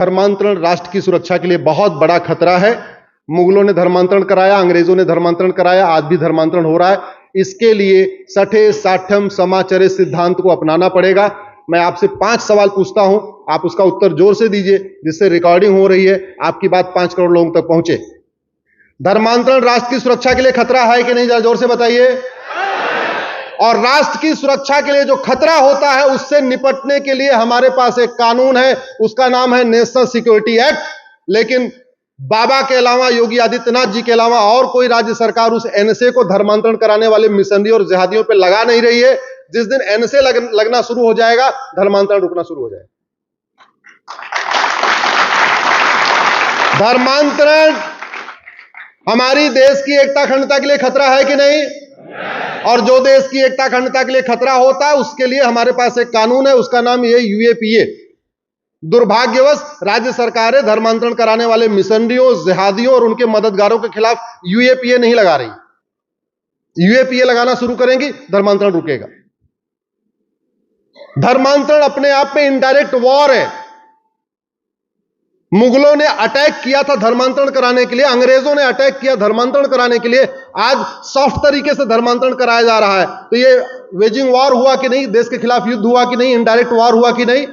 धर्मांतरण राष्ट्र की सुरक्षा के लिए बहुत बड़ा खतरा है। मुगलों ने धर्मांतरण कराया, अंग्रेजों ने धर्मांतरण कराया, आज भी धर्मांतरण हो रहा है। इसके लिए सठे साठ्यम समाचरे सिद्धांत को अपनाना पड़ेगा। मैं आपसे 5 सवाल पूछता हूं, आप उसका उत्तर जोर से दीजिए, जिससे रिकॉर्डिंग हो रही है, आपकी बात 5 करोड़ लोगों तक पहुंचे। धर्मांतरण राष्ट्र की सुरक्षा के लिए खतरा है कि नहीं, जरा जोर से बताइए। और राष्ट्र की सुरक्षा के लिए जो खतरा होता है, उससे निपटने के लिए हमारे पास एक कानून है, उसका नाम है नेशनल सिक्योरिटी एक्ट। लेकिन बाबा के अलावा, योगी आदित्यनाथ जी के अलावा और कोई राज्य सरकार उस एनएसए को धर्मांतरण कराने वाले मिशनरी और जिहादियों पर लगा नहीं रही है। जिस दिन एनएसए लगना शुरू हो जाएगा, धर्मांतरण रुकना शुरू हो जाएगा। धर्मांतरण हमारी देश की एकता अखंडता के लिए खतरा है कि नहीं? और जो देश की एकता अखंडता के लिए खतरा होता है, उसके लिए हमारे पास एक कानून है, उसका नाम ये यूएपीए। दुर्भाग्यवश राज्य सरकारें धर्मांतरण कराने वाले मिशनरियों, जिहादियों और उनके मददगारों के खिलाफ यूएपीए नहीं लगा रही। यूएपीए लगाना शुरू करेंगी, धर्मांतरण रुकेगा। धर्मांतरण अपने आप में इनडायरेक्ट वॉर है। मुगलों ने अटैक किया था धर्मांतरण कराने के लिए, अंग्रेजों ने अटैक किया धर्मांतरण कराने के लिए, आज सॉफ्ट तरीके से धर्मांतरण कराया जा रहा है। तो ये वेजिंग वॉर हुआ कि नहीं, देश के खिलाफ युद्ध हुआ कि नहीं, इनडायरेक्ट वॉर हुआ कि नहीं?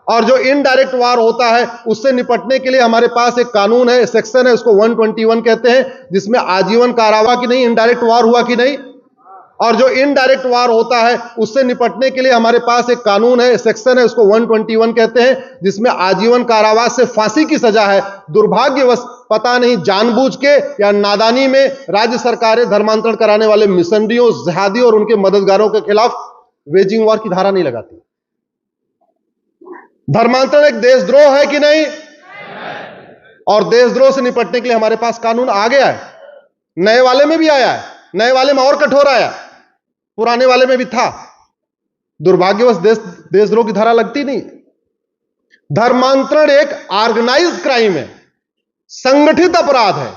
और जो इनडायरेक्ट वॉर होता है, उससे निपटने के लिए हमारे पास एक कानून है, सेक्शन है, उसको 121 कहते हैं, जिसमें आजीवन कारावास कि नहीं, इनडायरेक्ट वॉर हुआ कि नहीं? और जो इनडायरेक्ट वार होता है, उससे निपटने के लिए हमारे पास एक कानून है, सेक्शन है, उसको 121 कहते हैं, जिसमें आजीवन कारावास से फांसी की सजा है। दुर्भाग्यवश पता नहीं जानबूझ के या नादानी में राज्य सरकारें धर्मांतरण कराने वाले मिशनरियों, जिहादियों और उनके मददगारों के खिलाफ वेजिंग वॉर की धारा नहीं लगाती। धर्मांतरण एक देशद्रोह है कि नहीं? और देशद्रोह से निपटने के लिए हमारे पास कानून आ गया है, नए वाले में भी आया है, नए वाले में और कठोर आया, पुराने वाले में भी था। दुर्भाग्यवश देशद्रोह की धारा लगती नहीं। धर्मांतरण एक ऑर्गेनाइज्ड क्राइम है, संगठित अपराध है।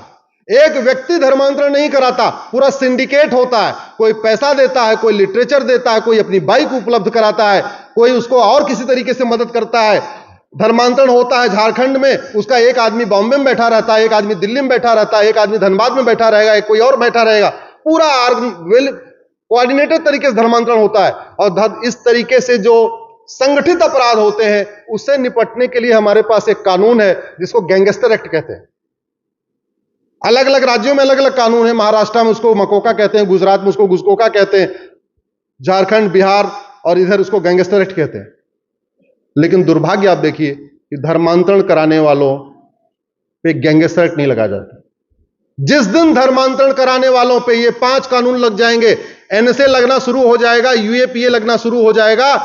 एक व्यक्ति धर्मांतरण नहीं कराता, पूरा सिंडिकेट होता है। कोई पैसा देता है, कोई लिटरेचर देता है, कोई अपनी बाइक उपलब्ध कराता है, कोई उसको और किसी तरीके से मदद करता है। धर्मांतरण होता है झारखंड में, उसका एक आदमी बॉम्बे में बैठा रहता है, एक आदमी दिल्ली में बैठा रहता है, एक आदमी धनबाद में बैठा रहेगा, एक कोई और बैठा रहेगा। पूरा कोऑर्डिनेटेड तरीके से धर्मांतरण होता है। और इस तरीके से जो संगठित अपराध होते हैं, उससे निपटने के लिए हमारे पास एक कानून है, जिसको गैंगस्टर एक्ट कहते हैं। अलग अलग राज्यों में अलग अलग कानून है। महाराष्ट्र में उसको मकोका कहते हैं, गुजरात में उसको गुजकोका कहते हैं, झारखंड, बिहार और इधर उसको गैंगस्टर एक्ट कहते हैं। लेकिन दुर्भाग्य आप देखिए कि धर्मांतरण कराने वालों पे गैंगस्टर एक्ट नहीं लगाया जाता। जिस दिन धर्मांतरण कराने वालों पे ये 5 कानून लग जाएंगे, एनएसए लगना शुरू हो जाएगा, यूएपीए लगना शुरू हो जाएगा,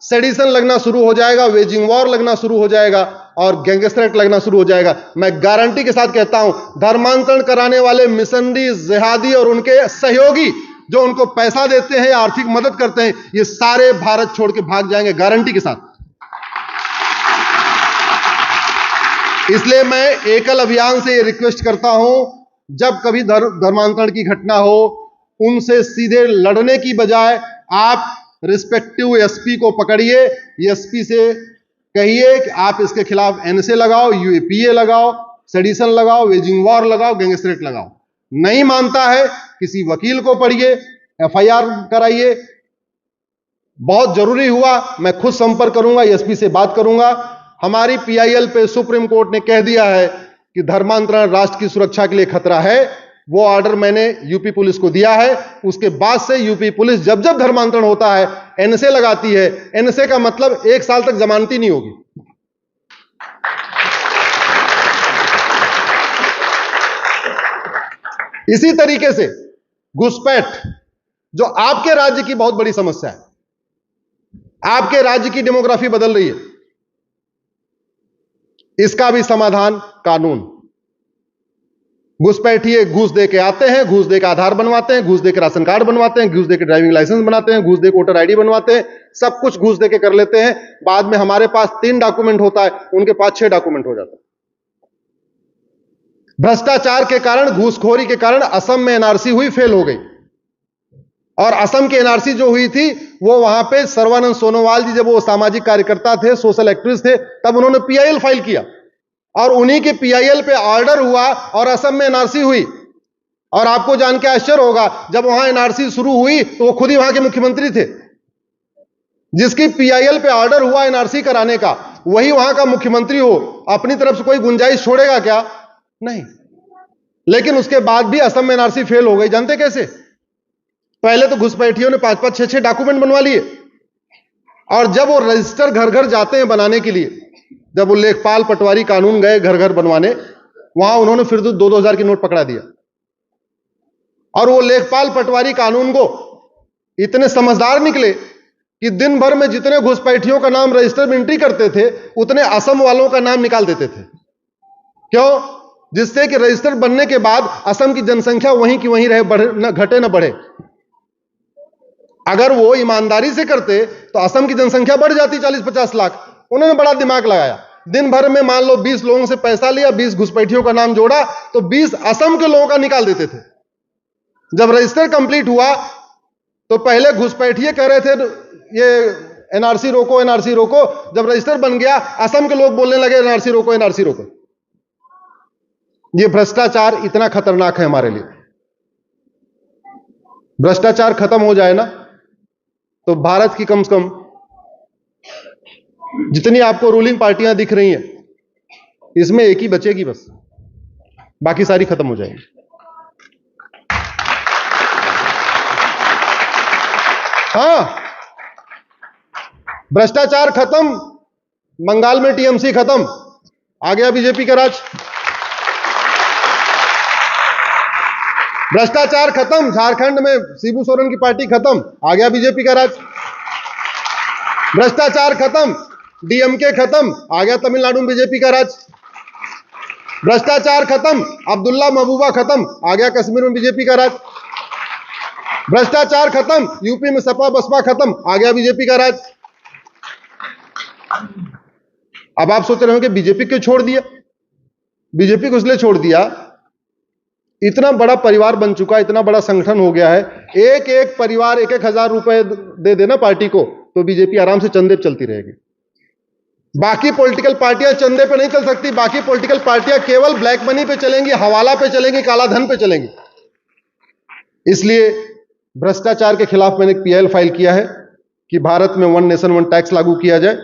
सेडिशन लगना शुरू हो जाएगा, वेजिंग वॉर लगना शुरू हो जाएगा और गैंगस्टर एक्ट लगना शुरू हो जाएगा। मैं गारंटी के साथ कहता हूं, धर्मांतरण कराने वाले मिशनरी, जिहादी और उनके सहयोगी जो उनको पैसा देते हैं, आर्थिक मदद करते हैं, ये सारे भारत छोड़ के भाग जाएंगे, गारंटी के साथ। इसलिए मैं एकल अभियान से ये रिक्वेस्ट करता हूं, जब कभी धर्मांतरण की घटना हो, उनसे सीधे लड़ने की बजाय आप रिस्पेक्टिव एसपी को पकड़िए, एसपी से कहिए कि आप इसके खिलाफ एनएसए लगाओ, यूएपीए लगाओ, सेडिशन लगाओ, वेजिंग वॉर लगाओ, गैंगस्टर एक्ट लगाओ। नहीं मानता है, किसी वकील को पढ़िए, एफआईआर कराइए। बहुत जरूरी हुआ मैं खुद संपर्क करूंगा, एसपी से बात करूंगा। हमारी पीआईएल पे सुप्रीम कोर्ट ने कह दिया है कि धर्मांतरण राष्ट्र की सुरक्षा के लिए खतरा है। वो ऑर्डर मैंने यूपी पुलिस को दिया है। उसके बाद से यूपी पुलिस जब जब धर्मांतरण होता है, एनएसए लगाती है। एनएसए का मतलब 1 साल तक जमानती नहीं होगी। इसी तरीके से घुसपैठ, जो आपके राज्य की बहुत बड़ी समस्या है, आपके राज्य की डेमोग्राफी बदल रही है, इसका भी समाधान कानून। घुसपैठिए घूस दे के आते हैं, घूस दे के आधार बनवाते हैं, घूस दे के राशन कार्ड बनवाते हैं, घूस दे के ड्राइविंग लाइसेंस बनाते हैं, घूस दे के वोटर आईडी बनवाते हैं, सब कुछ घूस दे के कर लेते हैं। बाद में हमारे पास 3 डॉक्यूमेंट होता है, उनके पास 6 डॉक्यूमेंट हो जाता है। भ्रष्टाचार के कारण, घूसखोरी के कारण असम में एनआरसी हुई, फेल हो गई। और असम की एनआरसी जो हुई थी, वो वहां पे सर्बानंद सोनोवाल जी, जब वो सामाजिक कार्यकर्ता थे, सोशल एक्टिविस्ट थे, तब उन्होंने पीआईएल फाइल किया और उन्हीं के पीआईएल पे ऑर्डर हुआ और असम में एनआरसी हुई। और आपको जान के आश्चर्य होगा, जब वहां एनआरसी शुरू हुई तो वो खुद ही वहां के मुख्यमंत्री थे। जिसकी पीआईएल पे ऑर्डर हुआ एनआरसी कराने का, वही वहां का मुख्यमंत्री हो, अपनी तरफ से कोई गुंजाइश छोड़ेगा क्या? नहीं। लेकिन उसके बाद भी असम में एनआरसी फेल हो गई। जानते कैसे? पहले तो घुसपैठियों ने 5-5, 6-6 डॉक्यूमेंट बनवा लिए, और जब वो रजिस्टर घर घर जाते हैं बनाने के लिए, जब वो लेखपाल पटवारी कानून गए घर घर बनवाने, वहां उन्होंने फिर 2-2 हजार की नोट पकड़ा दिया। और वो लेखपाल पटवारी कानून को इतने समझदार निकले कि दिन भर में जितने घुसपैठियों का नाम रजिस्टर में एंट्री करते थे, उतने असम वालों का नाम निकाल देते थे। क्यों? जिससे कि रजिस्टर बनने के बाद असम की जनसंख्या वहीं की वहीं रहे, बढ़े न, घटे न बढ़े। अगर वो ईमानदारी से करते तो असम की जनसंख्या बढ़ जाती 40-50 लाख। उन्होंने बड़ा दिमाग लगाया, दिन भर में मान लो 20 लोगों से पैसा लिया, 20 घुसपैठियों का नाम जोड़ा, तो 20 असम के लोगों का निकाल देते थे। जब रजिस्टर कंप्लीट हुआ तो पहले घुसपैठिए कह रहे थे ये एनआरसी रोको, एनआरसी रोको। जब रजिस्टर बन गया, असम के लोग बोलने लगे एनआरसी रोको, एनआरसी रोको। ये भ्रष्टाचार इतना खतरनाक है हमारे लिए। भ्रष्टाचार खत्म हो जाए ना, तो भारत की कम से कम जितनी आपको रूलिंग पार्टियां दिख रही हैं, इसमें एक ही बचेगी बस, बाकी सारी खत्म हो जाएंगी। हाँ, भ्रष्टाचार खत्म, बंगाल में टीएमसी खत्म, आ गया बीजेपी का राज। भ्रष्टाचार खत्म, झारखंड में शिबू सोरेन की पार्टी खत्म, आ गया बीजेपी का राज। भ्रष्टाचार खत्म, डीएमके खत्म, आ गया तमिलनाडु में बीजेपी का राज। भ्रष्टाचार खत्म, अब्दुल्ला महबूबा खत्म, आ गया कश्मीर में बीजेपी का राज। भ्रष्टाचार खत्म, यूपी में सपा बसपा खत्म, आ गया बीजेपी का राज। अब आप सोच रहे हो कि बीजेपी क्यों छोड़ दिया? बीजेपी को इसलिए छोड़ दिया, इतना बड़ा परिवार बन चुका, इतना बड़ा संगठन हो गया है, एक एक परिवार 1-1 हजार रुपए दे देना पार्टी को, तो बीजेपी आराम से चंदे पे चलती रहेगी। बाकी पॉलिटिकल पार्टियां चंदे पे नहीं चल सकती। बाकी पॉलिटिकल पार्टियां केवल ब्लैक मनी पे चलेंगी, हवाला पे चलेंगी, काला धन पे चलेंगी। इसलिए भ्रष्टाचार के खिलाफ मैंने एक पीएल फाइल किया है कि भारत में 1 नेशन 1 टैक्स लागू किया जाए,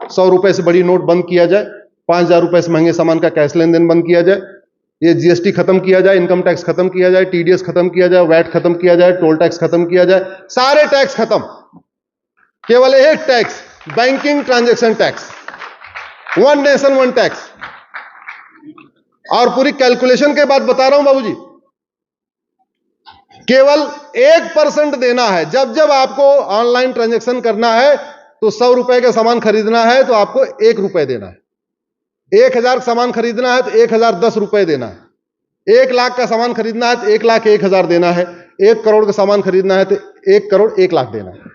100 रुपए से बड़ी नोट बंद किया जाए, 5,000 रुपए से महंगे सामान का कैश लेन देन बंद किया जाए, ये जीएसटी खत्म किया जाए, इनकम टैक्स खत्म किया जाए, टीडीएस खत्म किया जाए, वैट खत्म किया जाए, टोल टैक्स खत्म किया जाए, सारे टैक्स खत्म। केवल एक tax, banking transaction tax, 1 nation 1 tax. और पूरी कैलकुलेशन के बाद बता रहा हूं बाबूजी, केवल 1% देना है। जब जब आपको ऑनलाइन ट्रांजैक्शन करना है तो 100 रुपए का सामान खरीदना है तो आपको 1 रुपए देना है। 1000 का सामान खरीदना है तो 1010 रुपए देना है। 1 लाख का सामान खरीदना है तो 1,01,000 देना है। 1 करोड़ का सामान खरीदना है तो 1 करोड़ 1 लाख देना है।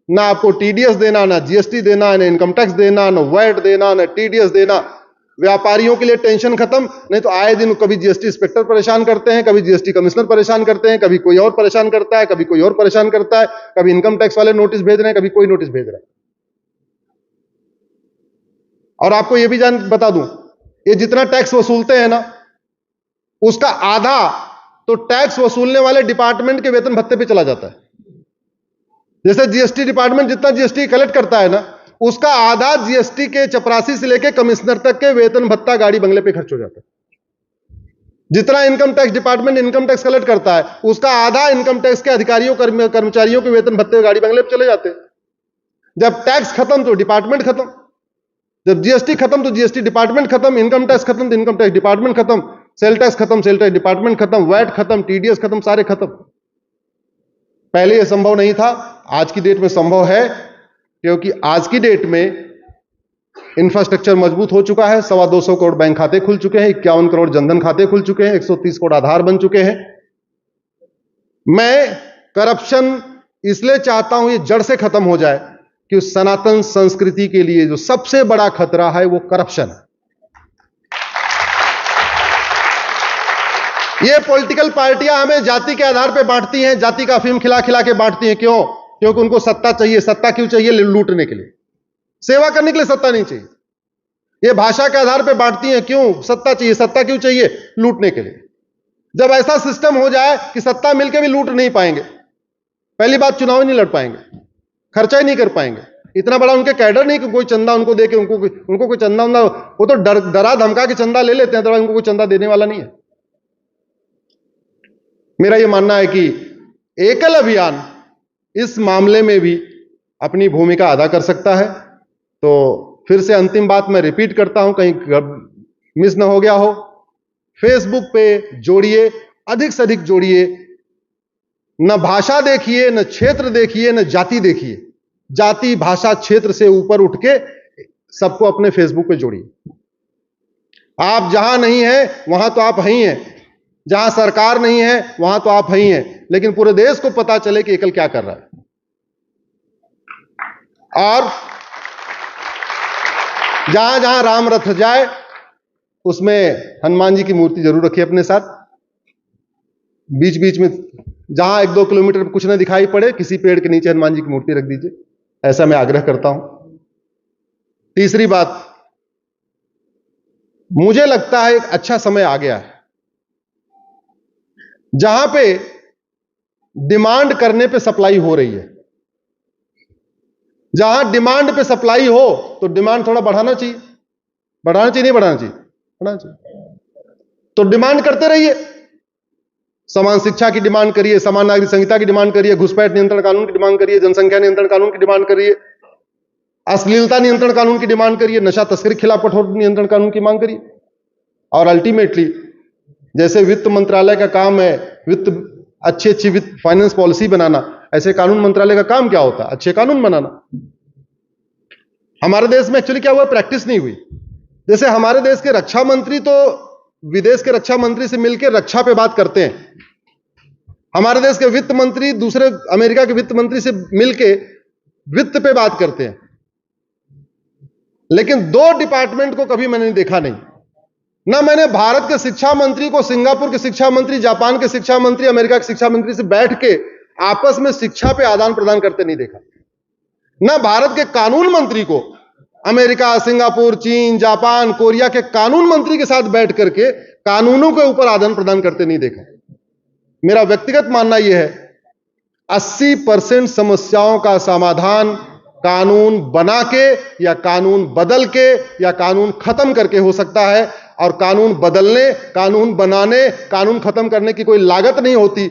ना आपको टीडीएस देना, ना जीएसटी देना, ना इनकम टैक्स देना, ना वैट देना, ना टीडीएस देना। व्यापारियों के लिए टेंशन खत्म। नहीं तो आए दिन कभी जीएसटी इंस्पेक्टर परेशान करते हैं, कभी जीएसटी कमिश्नर परेशान करते हैं, कभी कोई और परेशान करता है, कभी कोई और परेशान करता है, कभी इनकम टैक्स वाले नोटिस भेज रहे हैं, कभी कोई नोटिस भेज रहा है। और आपको यह भी बता दूं, ये जितना टैक्स वसूलते हैं ना, उसका आधा तो टैक्स वसूलने वाले डिपार्टमेंट के वेतन भत्ते पे चला जाता है। जैसे जीएसटी डिपार्टमेंट जितना जीएसटी कलेक्ट करता है ना, उसका आधा जीएसटी के चपरासी से लेकर कमिश्नर तक के वेतन भत्ता गाड़ी बंगले पे खर्च हो जाता है। जितना income tax department income tax collect करता है, उसका आधा इनकम टैक्स के अधिकारियों कर्मचारियों के वेतन भत्ते गाड़ी बंगले पे चले जाते हैं। जब टैक्स खत्म तो डिपार्टमेंट खत्म, जब जीएसटी खत्म तो जीएसटी डिपार्टमेंट खत्म, इनकम टैक्स खत्म तो इनकम टैक्स डिपार्टमेंट खत्म, सेल टैक्स खत्म, सेल टैक्स डिपार्टमेंट खत्म, वैट खत्म, टीडीएस खत्म, सारे खत्म। पहले यह संभव नहीं था, आज की डेट में संभव है, क्योंकि आज की डेट में इंफ्रास्ट्रक्चर मजबूत हो चुका है। 225 करोड़ बैंक खाते खुल चुके हैं, 51 करोड़ जनधन खाते खुल चुके हैं, 130 करोड़ आधार बन चुके हैं। मैं करप्शन इसलिए चाहता हूं ये जड़ से खत्म हो जाए कि उस सनातन संस्कृति के लिए जो सबसे बड़ा खतरा है वो करप्शन है। ये पॉलिटिकल पार्टियां हमें जाति के आधार पर बांटती हैं, जाति का अफीम खिला खिला के बांटती हैं। क्यों? क्योंकि उनको सत्ता चाहिए। सत्ता क्यों चाहिए? लूटने के लिए। सेवा करने के लिए सत्ता नहीं चाहिए। ये भाषा के आधार पर बांटती हैं। क्यों? सत्ता चाहिए। सत्ता क्यों चाहिए? लूटने के लिए। जब ऐसा सिस्टम हो जाए कि सत्ता मिलकर भी लूट नहीं पाएंगे, पहली बात चुनाव नहीं लड़ पाएंगे, खर्चा ही नहीं कर पाएंगे। इतना बड़ा उनके कैडर नहीं कि कोई चंदा उनको दे के उनको कोई चंदा, वो तो डरा धमका के चंदा ले लेते हैं, तो उनको कोई चंदा देने वाला नहीं है। मेरा यह मानना है कि एकल अभियान इस मामले में भी अपनी भूमिका अदा कर सकता है। तो फिर से अंतिम बात मैं रिपीट करता हूं, कहीं मिस ना हो गया हो। फेसबुक पे जोड़िए, अधिक से अधिक जोड़िए। न भाषा देखिए, न क्षेत्र देखिए, न जाति देखिए। जाति, भाषा, क्षेत्र से ऊपर उठ के सबको अपने फेसबुक पे जोड़िए। आप जहां नहीं हैं वहां तो आप ही हैं, जहां सरकार नहीं है वहां तो आप ही हैं, लेकिन पूरे देश को पता चले कि एकल क्या कर रहा है। और जहां जहां राम रथ जाए उसमें हनुमान जी की मूर्ति जरूर रखिए अपने साथ। बीच बीच में जहां 1-2 किलोमीटर कुछ न दिखाई पड़े, किसी पेड़ के नीचे हनुमान जी की मूर्ति रख दीजिए। ऐसा मैं आग्रह करता हूं। तीसरी बात, मुझे लगता है एक अच्छा समय आ गया है जहां पे डिमांड करने पे सप्लाई हो रही है। जहां डिमांड पे सप्लाई हो तो डिमांड थोड़ा बढ़ाना चाहिए। बढ़ाना चाहिए, नहीं बढ़ाना चाहिए? बढ़ाना चाहिए। तो डिमांड करते रहिए। समान शिक्षा की डिमांड करिए, समान नागरिक संहिता की डिमांड करिए, घुसपैठ नियंत्रण कानून की डिमांड करिए, जनसंख्या नियंत्रण कानून की डिमांड करिए, अश्लीलता नियंत्रण कानून की डिमांड करिए, नशा तस्करी के खिलाफ कठोर नियंत्रण कानून की मांग करिए। और अल्टीमेटली जैसे वित्त मंत्रालय का काम है अच्छी वित्त फाइनेंस पॉलिसी बनाना, ऐसे कानून मंत्रालय का काम क्या होता है? अच्छे कानून बनाना। हमारे देश में एक्चुअली क्या हुआ, प्रैक्टिस नहीं हुई। जैसे हमारे देश के रक्षा मंत्री तो विदेश के रक्षा मंत्री से मिलकर रक्षा पे बात करते हैं, हमारे देश के वित्त मंत्री दूसरे अमेरिका के वित्त मंत्री से मिलकर वित्त पे बात करते हैं। लेकिन 2 डिपार्टमेंट को कभी मैंने देखा नहीं। ना मैंने भारत के शिक्षा मंत्री को सिंगापुर के शिक्षा मंत्री, जापान के शिक्षा मंत्री, अमेरिका के शिक्षा मंत्री से बैठ के आपस में शिक्षा पे आदान प्रदान करते नहीं देखा। ना भारत के कानून मंत्री को अमेरिका, सिंगापुर, चीन, जापान, कोरिया के कानून मंत्री के साथ बैठ करके कानूनों के ऊपर आदान प्रदान करते नहीं देखा। मेरा व्यक्तिगत मानना यह है 80% समस्याओं का समाधान कानून बना के या कानून बदल के या कानून खत्म करके हो सकता है। और कानून बदलने, कानून बनाने, कानून खत्म करने की कोई लागत नहीं होती।